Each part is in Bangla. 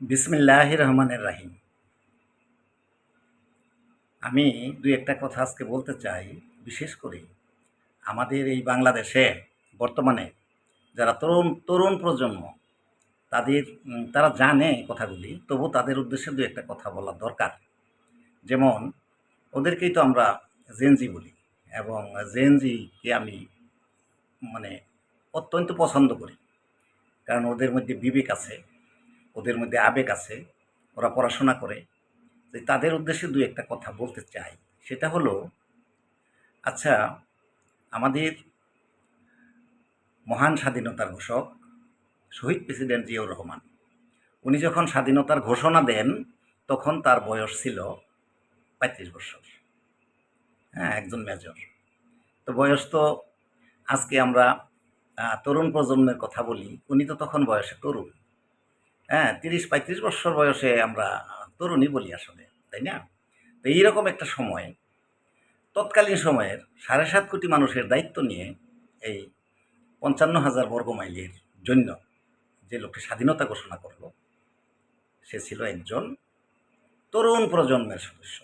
বিসমিল্লাহির রহমানির রাহিম। আমি দুই একটা কথা আজকে বলতে চাই। বিশেষ করে আমাদের এই বাংলাদেশে বর্তমানে যারা তরুণ তরুণ প্রজন্ম তারা জানে কথাগুলি, তবু তাদের উদ্দেশ্যে দুই একটা কথা বলা দরকার। যেমন ওদেরকেই তো আমরা জেনজি বলি, এবং জেনজিকে আমি মানে অত্যন্ত পছন্দ করি। কারণ ওদের মধ্যে বিবেক আছে, ওদের মধ্যে আবেগ আছে, ওরা পড়াশোনা করে। যে তাদের উদ্দেশ্যে দুই একটা কথা বলতে চাই। সেটা হলো, আচ্ছা, আমাদের মহান স্বাধীনতার ঘোষক শহীদ প্রেসিডেন্ট জিয়াউর রহমান, উনি যখন স্বাধীনতার ঘোষণা দেন তখন তার বয়স ছিল ৩৫ বছর। হ্যাঁ, একজন মেজর। তো বয়স তো, আজকে আমরা তরুণ প্রজন্মের কথা বলি, উনি তো তখন বয়সে তরুণ। হ্যাঁ, ৩০-৩৫ বছর বয়সে আমরা তরুণই বলি আসলে, তাই না? তো এইরকম একটা সময়, তৎকালীন সময়ের ৭.৫ কোটি মানুষের দায়িত্ব নিয়ে এই ৫৫,০০০ বর্গমাইলের জন্য যে লোকটি স্বাধীনতা ঘোষণা করল, সে ছিল একজন তরুণ প্রজন্মের সদস্য।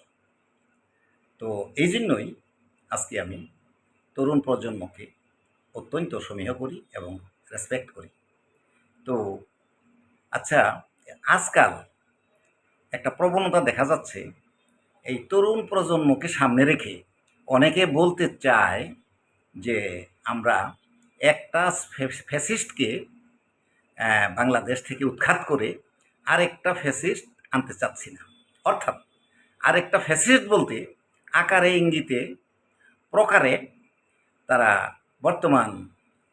তো এই জন্যই আজকে আমি তরুণ প্রজন্মকে অত্যন্ত সমীহ করি এবং রেসপেক্ট করি। তো আচ্ছা, আজকাল একটা প্রবণতা দেখা যাচ্ছে, এই তরুণ প্রজন্মকে সামনে রেখে অনেকে বলতে চায় যে আমরা একটা ফ্যাসিস্টকে বাংলাদেশ থেকে উৎখাত করে আরেকটা ফ্যাসিস্ট আনতে চাচ্ছি না। অর্থাৎ আরেকটা ফ্যাসিস্ট বলতে আকারে, ইঙ্গিতে, প্রকারে তারা বর্তমান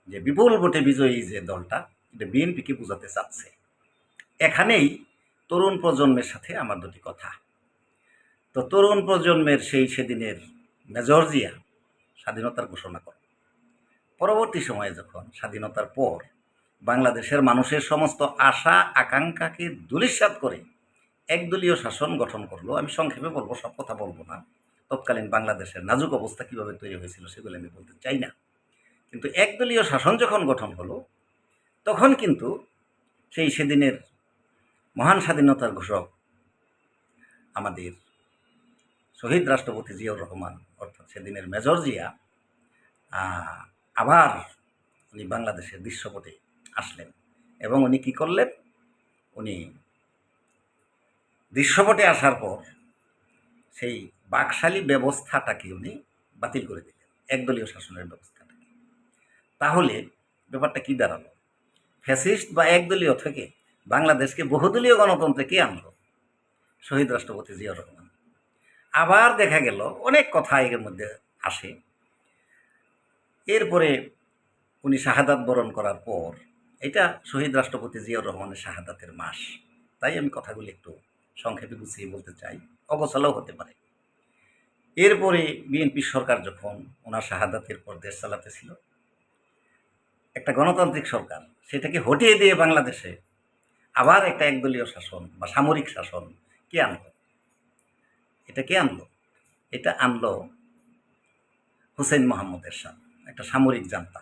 যে বিপুল ভোটে বিজয়ী যে দলটা, এটা বিএনপিকে বোঝাতে চাচ্ছে। এখানেই তরুণ প্রজন্মের সাথে আমার দুটি কথা। তো তরুণ প্রজন্মের সেদিনের মেজর জিয়া স্বাধীনতার ঘোষণা করে, পরবর্তী সময়ে যখন স্বাধীনতার পর বাংলাদেশের মানুষের সমস্ত আশা আকাঙ্ক্ষাকে ধূলিসাৎ করে একদলীয় শাসন গঠন করলো। আমি সংক্ষেপে বলবো, সব কথা বলবো না। তৎকালীন বাংলাদেশের নাজুক অবস্থা কীভাবে তৈরি হয়েছিল সেগুলো আমি বলতে চাই না। কিন্তু একদলীয় শাসন যখন গঠন হলো, তখন কিন্তু সেদিনের মহান স্বাধীনতার ঘোষক আমাদের শহীদ রাষ্ট্রপতি জিয়াউর রহমান, অর্থাৎ সেদিনের মেজর জিয়া, আবার উনি বাংলাদেশের দৃশ্যপটে আসলেন। এবং উনি কী করলেন? উনি দৃশ্যপটে আসার পর সেই বাকশালী ব্যবস্থাটাকে উনি বাতিল করে দিলেন, একদলীয় শাসনের ব্যবস্থাটাকে। তাহলে ব্যাপারটা কী দাঁড়ালো? ফ্যাসিস্ট বা একদলীয় থেকে বাংলাদেশকে বহুদলীয় গণতন্ত্রে কে আনলো? শহীদ রাষ্ট্রপতি জিয়াউর রহমান। আবার দেখা গেল অনেক কথা এর মধ্যে আসে। এরপরে উনি শাহাদাত বরণ করার পর, এটা শহীদ রাষ্ট্রপতি জিয়াউর রহমানের শাহাদাতের মাস, তাই আমি কথাগুলি একটু সংক্ষেপে গুছিয়ে বলতে চাই, অগোছালোও হতে পারে। এরপরে বিএনপি সরকার যখন ওনার শাহাদাতের পর দেশ চালাতেছিল, একটা গণতান্ত্রিক সরকার, সেটাকে হটিয়ে দিয়ে বাংলাদেশে আবার একটা একদলীয় শাসন বা সামরিক শাসন কে আনলো? এটা কে আনলো? এটা আনলো হুসেইন মোহাম্মদ এরশাদ, একটা সামরিক জান্তা,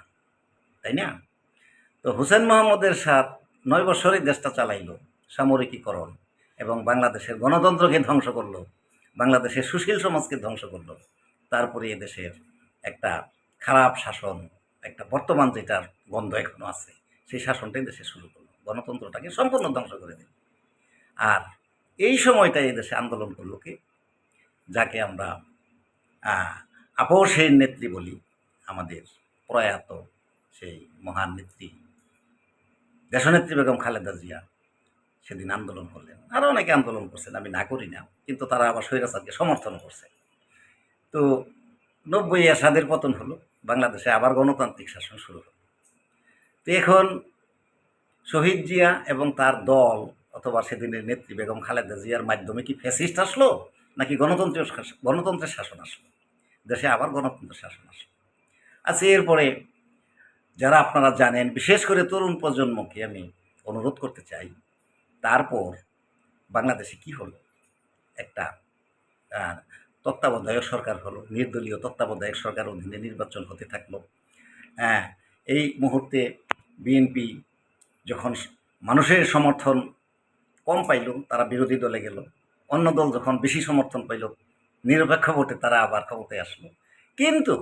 তাই না? তো হুসেইন মোহাম্মদ এরশাদ ৯ বছরই দেশটা চালাইল সামরিকীকরণ, এবং বাংলাদেশের গণতন্ত্রকে ধ্বংস করলো, বাংলাদেশের সুশীল সমাজকে ধ্বংস করলো। তারপরে এদেশের একটা খারাপ শাসন, একটা বর্তমান যেটার গন্ধ এখনও আছে, সেই শাসনটাই দেশে শুরু করলো, গণতন্ত্রটাকে সম্পূর্ণ ধ্বংস করে দিল। আর এই সময়টাই এদেশে আন্দোলন করলো কে? যাকে আমরা আপোষের নেত্রী বলি, আমাদের প্রয়াত সেই মহান নেত্রী দেশনেত্রী বেগম খালেদা জিয়া সেদিন আন্দোলন করলেন। আরও অনেকে আন্দোলন করছেন, আমি না করি না, কিন্তু তারা আবার স্বৈরাচারকে সমর্থন করছে। তো ৯০ এরশাদের পতন হলো, বাংলাদেশে আবার গণতান্ত্রিক শাসন শুরু হলো। তো এখন শহীদ জিয়া এবং তার দল, অথবা সেদিনের নেত্রী বেগম খালেদা জিয়ার মাধ্যমে কি ফ্যাসিস্ট আসলো, নাকি গণতন্ত্রের শাসন আসলো? দেশে আবার গণতন্ত্রের শাসন আসলো। আচ্ছা, এরপরে যারা আপনারা জানেন, বিশেষ করে তরুণ প্রজন্মকে আমি অনুরোধ করতে চাই, তারপর বাংলাদেশে কি হলো? একটা তত্ত্বাবধায়ক সরকার হলো, নির্দলীয় তত্ত্বাবধায়ক সরকার অধীনে নির্বাচন হতে থাকলো। হ্যাঁ, এই মুহূর্তে বিএনপি যখন মানুষের সমর্থন কম পাইল তারা বিরোধী দলে গেল, অন্য দল যখন বেশি সমর্থন পাইল নিরপেক্ষ ভোটে তারা আবার ক্ষমতায় আসলো। কিন্তু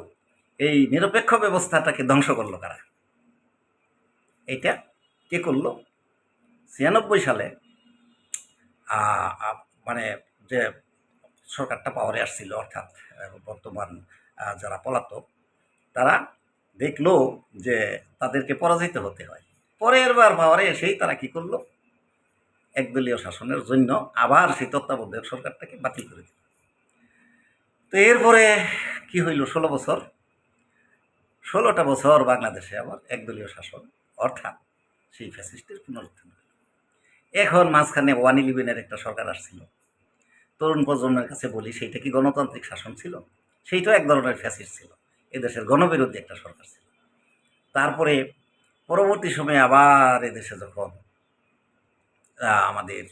এই নিরপেক্ষ ব্যবস্থাটাকে ধ্বংস করলো কারা? এটা কে করলো? 96 সালে মানে যে সরকারটা পাওয়ারে আসছিল, অর্থাৎ বর্তমান যারা পলাতক, তারা দেখলো যে তাদেরকে পরাজিত হতে হয়। পরের বার পাওয়ারে এসেই তারা কি করলো? একদলীয় শাসনের জন্য আবার সেই তত্ত্বাবধায়ক সরকারটাকে বাতিল করে দিল। তো এরপরে কি হইল? 16টা বছর বাংলাদেশে আবার একদলীয় শাসন, অর্থাৎ সেই ফ্যাসিস্টের পুনরুত্থান হইল। এখন মাঝখানে 111-এর একটা সরকার আসছিল। তরুণ প্রজন্মের কাছে বলি, সেইটা কি গণতান্ত্রিক শাসন ছিল? সেইটাও এক ধরনের ফ্যাসিস্ট ছিল, এদেশের গণবিরোধী একটা সরকার ছিল। তারপরে পরবর্তী সময়ে আবার এদেশে যখন আমাদের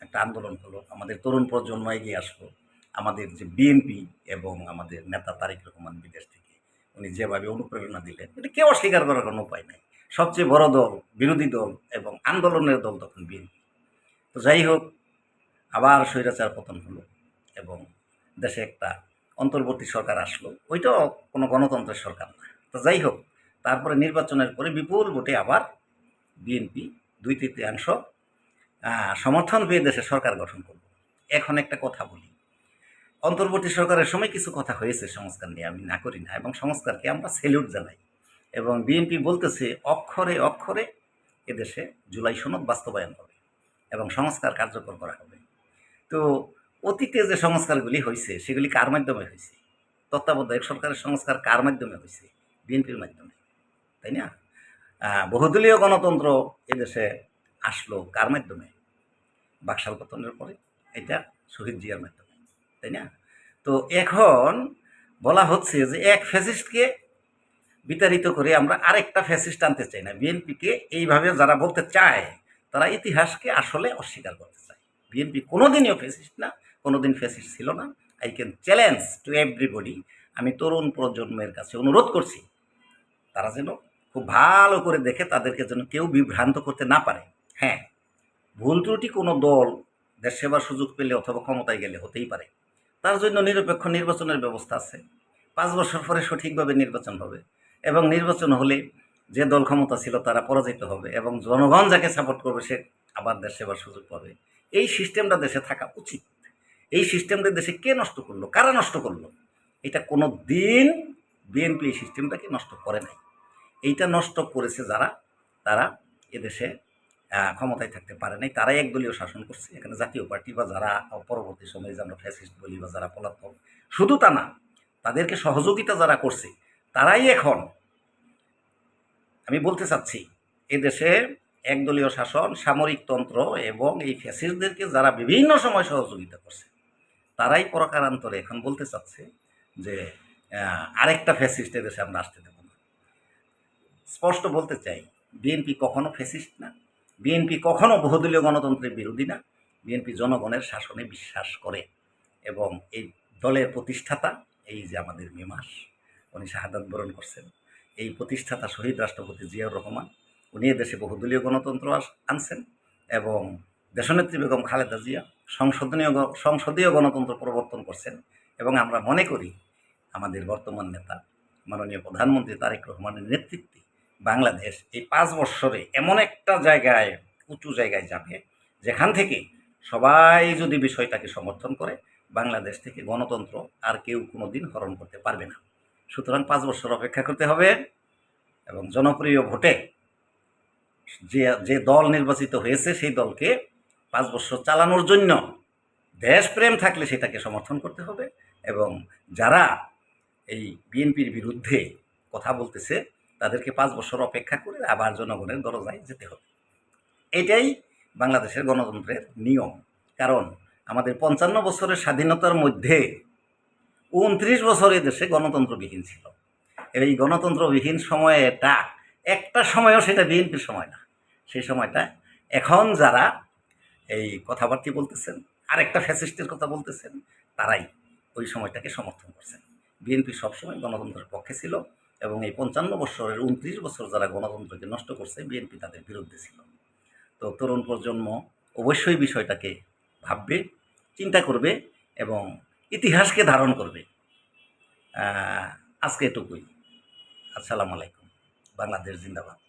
একটা আন্দোলন হলো, আমাদের তরুণ প্রজন্ম এগিয়ে আসলো, আমাদের যে বিএনপি এবং আমাদের নেতা তারেক রহমান বিদেশ থেকে উনি যেভাবে অনুপ্রেরণা দিলেন, এটা কেউ অস্বীকার করার কোনো উপায় নাই। সবচেয়ে বড় দল, বিরোধী দল এবং আন্দোলনের দল তখন বিএনপি। তো যাই হোক, আবার স্বৈরাচার পতন হলো এবং দেশে একটা অন্তর্বর্তী সরকার আসলো। ওইটাও কোনো গণতন্ত্রের সরকার না। তো যাই হোক, তারপরে নির্বাচনের পরে বিপুল ভোটে আবার বিএনপি 2/3 সমর্থন পেয়ে দেশে সরকার গঠন করল। এখন একটা কথা বলি, অন্তর্বর্তী সরকারের সময় কিছু কথা হয়েছে সংস্কার নিয়ে, আমি না করি না, এবং সংস্কারকে আমরা স্যালিউট জানাই। এবং বিএনপি বলতেছে অক্ষরে অক্ষরে এদেশে জুলাই সনদ বাস্তবায়ন হবে এবং সংস্কার কার্যকর করা হবে। তো অতীতে যে সংস্কারগুলি হয়েছে সেগুলি কার মাধ্যমে হয়েছে? তত্ত্বাবধায়ক সরকারের সংস্কার কার মাধ্যমে হয়েছে? বিএনপির মাধ্যমে, তাই না? বহুদলীয় গণতন্ত্র এদেশে আসলো কার মাধ্যমে? বাকশাল পতনের পরে, এটা শহীদ জিয়ার মাধ্যমে, তাই না? তো এখন বলা হচ্ছে যে এক ফ্যাসিস্টকে বিতাড়িত করে আমরা আরেকটা ফ্যাসিস্ট আনতে চাই না। বিএনপিকে এইভাবে যারা বলতে চায় তারা ইতিহাসকে আসলে অস্বীকার করতে চায়। বিএনপি কোনোদিনও ফ্যাসিস্ট না, কোনোদিন ফ্যাসিস্ট ছিল না। I can challenge to everybody, আমি তরুণ প্রজন্মের কাছে অনুরোধ করছি, তারা যেন খুব ভালো করে দেখে, তাদেরকে যেন কেউ বিভ্রান্ত করতে না পারে। হ্যাঁ, ভুল ত্রুটি কোনো দল দেশ সেবার সুযোগ পেলে অথবা ক্ষমতায় গেলে হতেই পারে, তার জন্য নিরপেক্ষ নির্বাচনের ব্যবস্থা আছে। 5 বছর পরে সঠিকভাবে নির্বাচন হবে এবং নির্বাচন হলে যে দল ক্ষমতা ছিল তারা পরাজিত হবে এবং জনগণ যাকে সাপোর্ট করবে সে আবার দেশ সেবার সুযোগ পাবে। এই সিস্টেমটা দেশে থাকা উচিত। এই সিস্টেমটা দেশে কে নষ্ট করলো? কারা নষ্ট করলো? এটা কোনো দিন বিএনপি এই সিস্টেমটাকে নষ্ট করে নাই। এইটা নষ্ট করেছে যারা, তারা এদেশে ক্ষমতায় থাকতে পারে নাই, তারাই একদলীয় শাসন করছে। এখানে জাতীয় পার্টি বা যারা পরবর্তী সময়ে যে আমরা ফ্যাসিস্ট বলি বা যারা পলাতক, শুধু তা না, তাদেরকে সহযোগিতা যারা করছে তারাই এখন, আমি বলতে চাচ্ছি, এদেশে একদলীয় শাসন, সামরিকতন্ত্র এবং এই ফ্যাসিস্টদেরকে যারা বিভিন্ন সময় সহযোগিতা করছে, তারাই পরকারান্তরে এখন বলতে চাচ্ছে যে আরেকটা ফ্যাসিস্ট এদেশে আমরা আসতে দেব না। স্পষ্ট বলতে চাই, বিএনপি কখনো ফ্যাসিস্ট না, বিএনপি কখনো বহুদলীয় গণতন্ত্রের বিরোধী না। বিএনপি জনগণের শাসনে বিশ্বাস করে এবং এই দলের প্রতিষ্ঠাতা, এই যে আমাদের মে মাস, উনি শাহাদাত বরণ করছেন, এই প্রতিষ্ঠাতা শহীদ রাষ্ট্রপতি জিয়াউর রহমান, উনি এদেশে বহুদলীয় গণতন্ত্র আনছেন এবং দেশনেত্রী বেগম খালেদা জিয়া সংসদীয় গণতন্ত্র প্রবর্তন করছেন। এবং আমরা মনে করি আমাদের বর্তমান নেতা মাননীয় প্রধানমন্ত্রী তারেক রহমানের নেতৃত্বে বাংলাদেশ এই 5 বৎসরে এমন একটা জায়গায়, উঁচু জায়গায় যাবে যেখান থেকে সবাই যদি বিষয়টাকে সমর্থন করে, বাংলাদেশ থেকে গণতন্ত্র আর কেউ কোনো দিন হরণ করতে পারবে না। সুতরাং 5 বছর অপেক্ষা করতে হবে এবং জনপ্রিয় ভোটে যে দল নির্বাচিত হয়েছে সেই দলকে 5 বছর চালানোর জন্য দেশপ্রেম থাকলে সেটাকে সমর্থন করতে হবে এবং যারা এই বিএনপির বিরুদ্ধে কথা বলতেছে তাদেরকে 5 বছর অপেক্ষা করে আবার জনগণের দরজায় যেতে হবে। এটাই বাংলাদেশের গণতন্ত্রের নিয়ম। কারণ আমাদের 55 বছরের স্বাধীনতার মধ্যে 29 বছর দেশে গণতন্ত্রবিহীন ছিল। এই গণতন্ত্রবিহীন সময়টা একটা সময়ও সেটা বিএনপির সময় না। সেই সময়টা এখন যারা এই কথাবার্তা বলতেছেন, আরেকটা ফ্যাসিস্টের কথা বলতেছেন, তারাই ওই সময়টাকে সমর্থন করছেন। বিএনপি সবসময় গণতন্ত্রের পক্ষে ছিল এবং এই 55 বছরের 29 বছর যারা গণতন্ত্রকে নষ্ট করছে, বিএনপি তাদের বিরুদ্ধে ছিল। তো তরুণ প্রজন্ম অবশ্যই বিষয়টাকে ভাববে, চিন্তা করবে এবং ইতিহাসকে ধারণ করবে। আজকে এটুকুই। আসসালামু আলাইকুম। বাংলাদেশ জিন্দাবাদ।